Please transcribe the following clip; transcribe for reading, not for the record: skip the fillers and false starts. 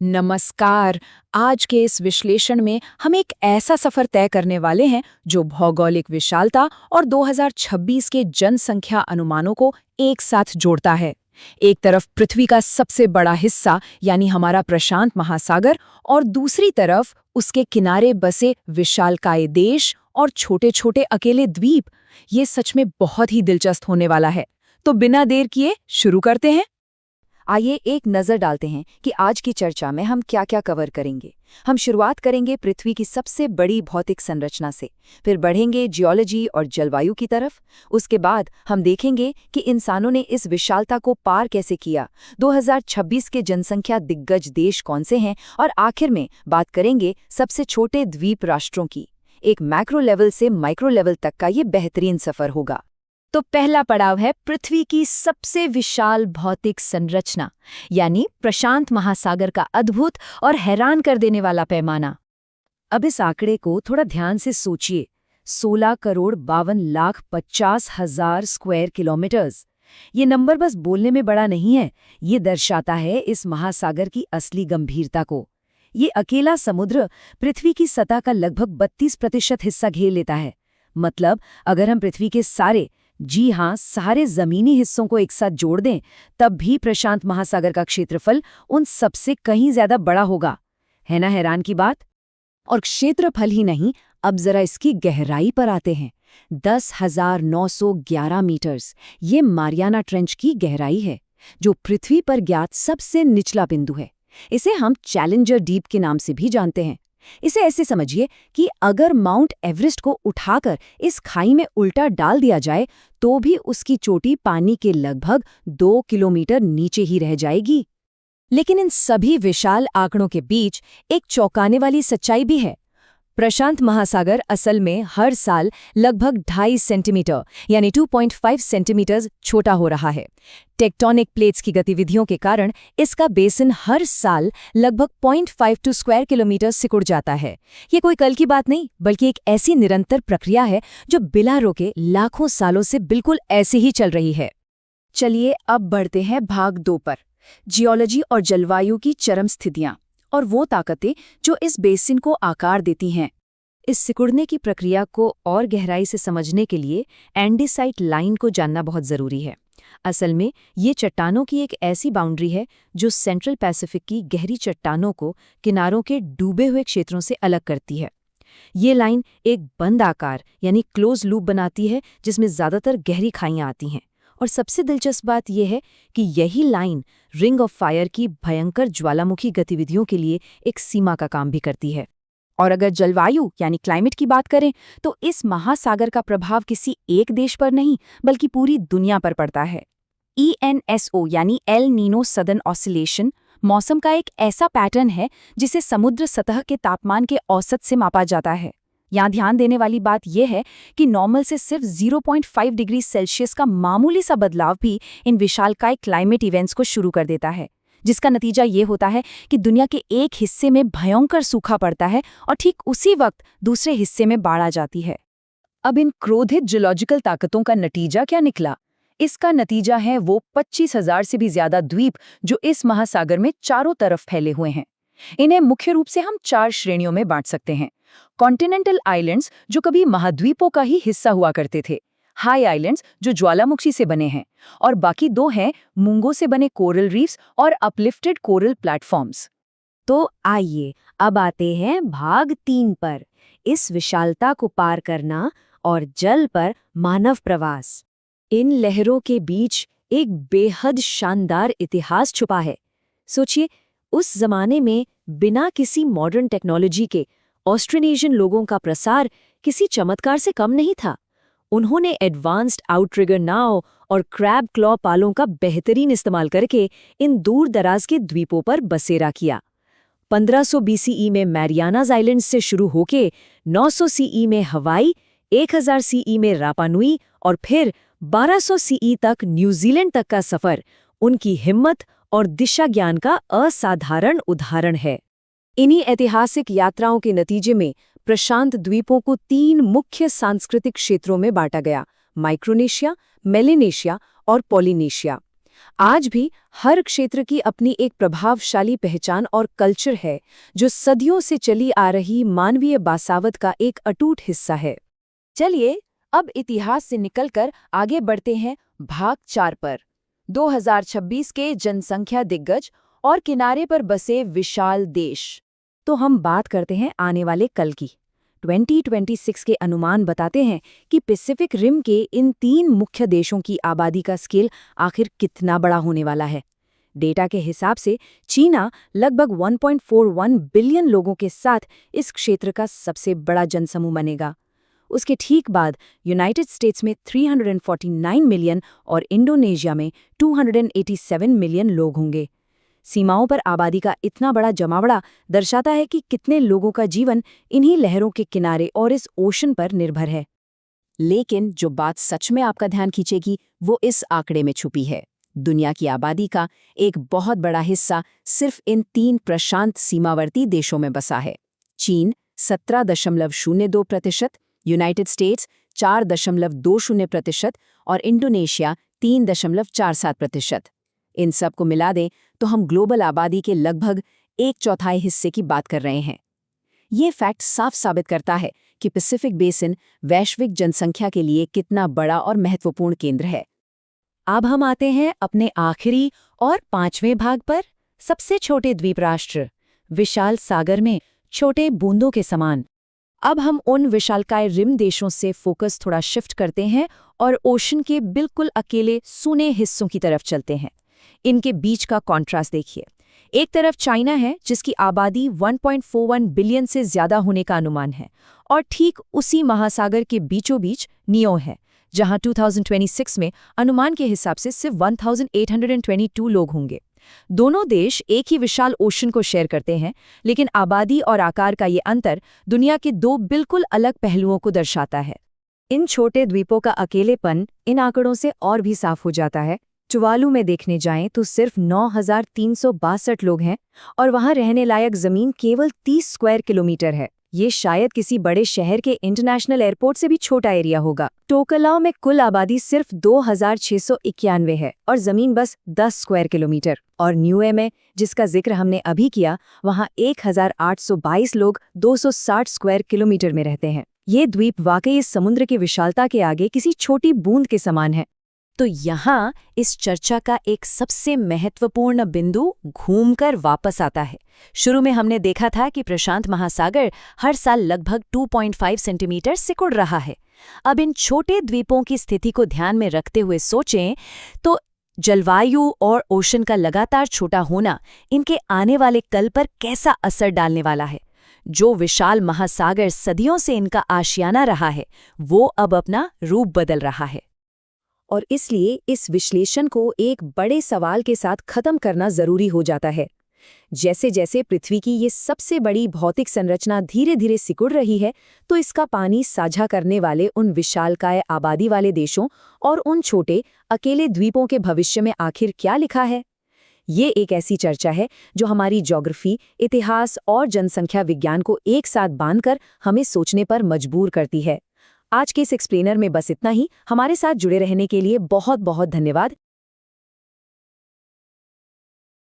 नमस्कार। आज के इस विश्लेषण में हम एक ऐसा सफर तय करने वाले हैं जो भौगोलिक विशालता और 2026 के जनसंख्या अनुमानों को एक साथ जोड़ता है। एक तरफ पृथ्वी का सबसे बड़ा हिस्सा यानी हमारा प्रशांत महासागर और दूसरी तरफ उसके किनारे बसे विशालकाय देश और छोटे-छोटे अकेले द्वीप। ये सच में बहुत ही दिलचस्प होने वाला है। तो बिना देर किए शुरू करते हैं। आइए एक नज़र डालते हैं कि आज की चर्चा में हम क्या-क्या कवर करेंगे। हम शुरुआत करेंगे पृथ्वी की सबसे बड़ी भौतिक संरचना से, फिर बढ़ेंगे जियोलॉजी और जलवायु की तरफ। उसके बाद हम देखेंगे कि इंसानों ने इस विशालता को पार कैसे किया, 2026 के जनसंख्या दिग्गज देश कौन से हैं, और आखिर में बात करेंगे सबसे छोटे द्वीप राष्ट्रों की। एक मैक्रो लेवल से माइक्रो लेवल तक का ये बेहतरीन सफ़र होगा। तो पहला पड़ाव है पृथ्वी की सबसे विशाल भौतिक संरचना यानी प्रशांत महासागर का अद्भुत और हैरान कर देने वाला पैमाना। अब इस आंकड़े को थोड़ा ध्यान से सोचिए, 16,52,50,000 स्क्वायर किलोमीटर्स। ये नंबर बस बोलने में बड़ा नहीं है, ये दर्शाता है इस महासागर की असली गंभीरता को। ये अकेला समुद्र पृथ्वी की सतह का लगभग 32% हिस्सा घेर लेता है। मतलब अगर हम पृथ्वी के सारे सारे जमीनी हिस्सों को एक साथ जोड़ दें, तब भी प्रशांत महासागर का क्षेत्रफल उन सबसे कहीं ज्यादा बड़ा होगा। है ना हैरान की बात? और क्षेत्रफल ही नहीं, अब जरा इसकी गहराई पर आते हैं। 10,911 मीटर्स, ये मारियाना ट्रेंच की गहराई है, जो पृथ्वी पर ज्ञात सबसे निचला बिंदु है। इसे हम चैलेंजर डीप के नाम से भी जानते हैं। इसे ऐसे समझिए कि अगर माउंट एवरेस्ट को उठाकर इस खाई में उल्टा डाल दिया जाए तो भी उसकी चोटी पानी के लगभग 2 किलोमीटर नीचे ही रह जाएगी। लेकिन इन सभी विशाल आंकड़ों के बीच एक चौंकाने वाली सच्चाई भी है। प्रशांत महासागर असल में हर साल लगभग 2.5 सेंटीमीटर यानी 2.5 सेंटीमीटर छोटा हो रहा है। टेक्टोनिक प्लेट्स की गतिविधियों के कारण इसका बेसिन हर साल लगभग 0.52 स्क्वायर किलोमीटर सिकुड़ जाता है। ये कोई कल की बात नहीं, बल्कि एक ऐसी निरंतर प्रक्रिया है जो बिना रुके लाखों सालों से बिल्कुल ऐसे ही चल रही है। चलिए अब बढ़ते हैं भाग 2 पर, जियोलॉजी और जलवायु की चरम स्थितियां और वो ताकतें जो इस बेसिन को आकार देती हैं। इस सिकुड़ने की प्रक्रिया को और गहराई से समझने के लिए एंडेसाइट लाइन को जानना बहुत ज़रूरी है। असल में ये चट्टानों की एक ऐसी बाउंड्री है जो सेंट्रल पैसिफिक की गहरी चट्टानों को किनारों के डूबे हुए क्षेत्रों से अलग करती है। ये लाइन एक बंद आकार यानी क्लोज लूप बनाती है, जिसमें ज़्यादातर गहरी खाइयाँ आती हैं। और सबसे दिलचस्प बात यह है कि यही लाइन रिंग ऑफ फायर की भयंकर ज्वालामुखी गतिविधियों के लिए एक सीमा का काम भी करती है। और अगर जलवायु यानी क्लाइमेट की बात करें तो इस महासागर का प्रभाव किसी एक देश पर नहीं बल्कि पूरी दुनिया पर पड़ता है। ENSO यानी एल नीनो सदर्न ऑसिलेशन मौसम का एक ऐसा पैटर्न है जिसे समुद्र सतह के तापमान के औसत से मापा जाता है। यहाँ ध्यान देने वाली बात यह है कि नॉर्मल से सिर्फ 0.5 डिग्री सेल्सियस का मामूली सा बदलाव भी इन विशालकाय क्लाइमेट इवेंट्स को शुरू कर देता है, जिसका नतीजा ये होता है कि दुनिया के एक हिस्से में भयंकर सूखा पड़ता है और ठीक उसी वक्त दूसरे हिस्से में बाढ़ आ जाती है। अब इन क्रोधित जियोलॉजिकल ताकतों का नतीजा क्या निकला? इसका नतीजा है वो 25,000 से भी ज्यादा द्वीप जो इस महासागर में चारों तरफ फैले हुए हैं। इन्हें मुख्य रूप से हम 4 श्रेणियों में बांट सकते हैं। कॉन्टिनेंटल आइलैंड्स जो कभी महाद्वीपों का ही हिस्सा हुआ करते थे, हाई आइलैंड्स जो ज्वालामुखी से बने हैं, और बाकी 2 हैं मूंगों से बने कोरल रीफ्स और अपलिफ्टेड कोरल प्लेटफॉर्म्स। तो आइए अब आते हैं भाग 3 पर, इस विशालता को पार करना और जल पर मानव प्रवास। इन लहरों के बीच एक बेहद शानदार इतिहास छुपा है। सोचिए, उस जमाने में बिना किसी मॉडर्न टेक्नोलॉजी के ऑस्ट्रेनेशियन लोगों का प्रसार किसी चमत्कार से कम नहीं था। उन्होंने एडवांस्ड आउटरिगर नाव और क्रैब क्लॉ पालों का बेहतरीन इस्तेमाल करके इन दूर दराज के द्वीपों पर बसेरा किया। 1500 BCE में मैरियानाज आइलैंड्स से शुरू होके 900 CE में हवाई, 1000 CE में रापानुई और फिर 1200 CE तक न्यूजीलैंड तक का सफर उनकी हिम्मत और दिशा ज्ञान का असाधारण उदाहरण है। इन्हीं ऐतिहासिक यात्राओं के नतीजे में प्रशांत द्वीपों को 3 मुख्य सांस्कृतिक क्षेत्रों में बांटा गया: माइक्रोनेशिया, मेलेनेशिया और पॉलिनेशिया। आज भी हर क्षेत्र की अपनी एक प्रभावशाली पहचान और कल्चर है, जो सदियों से चली आ रही मानवीय बासावत का एक अटूट हिस्सा है। चलिए अब इतिहास से निकलकर आगे बढ़ते हैं भाग 4 पर। 2026 के जनसंख्या दिग्गज और किनारे पर बसे विशाल देश। तो हम बात करते हैं आने वाले कल की। 2026 के अनुमान बताते हैं कि पैसिफिक रिम के इन 3 मुख्य देशों की आबादी का स्केल आखिर कितना बड़ा होने वाला है। डेटा के हिसाब से चीना लगभग 1.41 बिलियन लोगों के साथ इस क्षेत्र का सबसे बड़ा जनसमूह बनेगा। उसके ठीक बाद यूनाइटेड स्टेट्स में 349 मिलियन और इंडोनेशिया में 287 मिलियन लोग होंगे। सीमाओं पर आबादी का इतना बड़ा जमावड़ा दर्शाता है कि कितने लोगों का जीवन इन्हीं लहरों के किनारे और इस ओशन पर निर्भर है। लेकिन जो बात सच में आपका ध्यान खींचेगी वो इस आंकड़े में छुपी है। दुनिया की आबादी का एक बहुत बड़ा हिस्सा सिर्फ इन 3 प्रशांत सीमावर्ती देशों में बसा है। चीन 17.02%, यूनाइटेड स्टेट्स 4.20% और इंडोनेशिया 3.47%। इन सब को मिला दें तो हम ग्लोबल आबादी के लगभग 1/4 हिस्से की बात कर रहे हैं। ये फैक्ट साफ साबित करता है कि पैसिफिक बेसिन वैश्विक जनसंख्या के लिए कितना बड़ा और महत्वपूर्ण केंद्र है। अब हम आते हैं अपने आखिरी और 5वें भाग पर, सबसे छोटे द्वीप राष्ट्र, विशाल सागर में छोटे बूंदों के समान। अब हम उन विशालकाय रिम देशों से फोकस थोड़ा शिफ्ट करते हैं और ओशन के बिल्कुल अकेले सूने हिस्सों की तरफ चलते हैं। इनके बीच का कॉन्ट्रास्ट देखिए। एक तरफ चाइना है जिसकी आबादी 1.41 बिलियन से ज्यादा होने का अनुमान है, और ठीक उसी महासागर के बीचों बीच नियो है, जहां 2026 में अनुमान के हिसाब से सिर्फ 1822 लोग होंगे। दोनों देश एक ही विशाल ओशन को शेयर करते हैं, लेकिन आबादी और आकार का ये अंतर दुनिया के 2 बिल्कुल अलग पहलुओं को दर्शाता है। इन छोटे द्वीपों का अकेलेपन इन आंकड़ों से और भी साफ हो जाता है। टुवालू में देखने जाएं तो सिर्फ 9,362 लोग हैं और वहां रहने लायक जमीन केवल 30 स्क्वायर किलोमीटर है। ये शायद किसी बड़े शहर के इंटरनेशनल एयरपोर्ट से भी छोटा एरिया होगा। टोकलाओ में कुल आबादी सिर्फ 2,691 है और जमीन बस 10 स्क्वायर किलोमीटर। और न्यूए में, जिसका जिक्र हमने अभी किया, वहां 1,822 लोग 260 स्क्वायर किलोमीटर में रहते हैं। ये द्वीप वाकई इस समुद्र की विशालता के आगे किसी छोटी बूंद के समान है। तो यहाँ इस चर्चा का एक सबसे महत्वपूर्ण बिंदु घूमकर वापस आता है। शुरू में हमने देखा था कि प्रशांत महासागर हर साल लगभग 2.5 सेंटीमीटर सिकुड़ रहा है। अब इन छोटे द्वीपों की स्थिति को ध्यान में रखते हुए सोचें तो जलवायु और ओशन का लगातार छोटा होना इनके आने वाले कल पर कैसा असर डालने वाला है। जो विशाल महासागर सदियों से इनका आशियाना रहा है, वो अब अपना रूप बदल रहा है। और इसलिए इस विश्लेषण को एक बड़े सवाल के साथ खत्म करना जरूरी हो जाता है। जैसे जैसे पृथ्वी की ये सबसे बड़ी भौतिक संरचना धीरे धीरे सिकुड़ रही है, तो इसका पानी साझा करने वाले उन विशालकाय आबादी वाले देशों और उन छोटे अकेले द्वीपों के भविष्य में आखिर क्या लिखा है? ये एक ऐसी चर्चा है जो हमारी ज्योग्राफी, इतिहास और जनसंख्या विज्ञान को एक साथ बांधकर हमें सोचने पर मजबूर करती है। आज के इस एक्सप्लेनर में बस इतना ही। हमारे साथ जुड़े रहने के लिए बहुत बहुत धन्यवाद।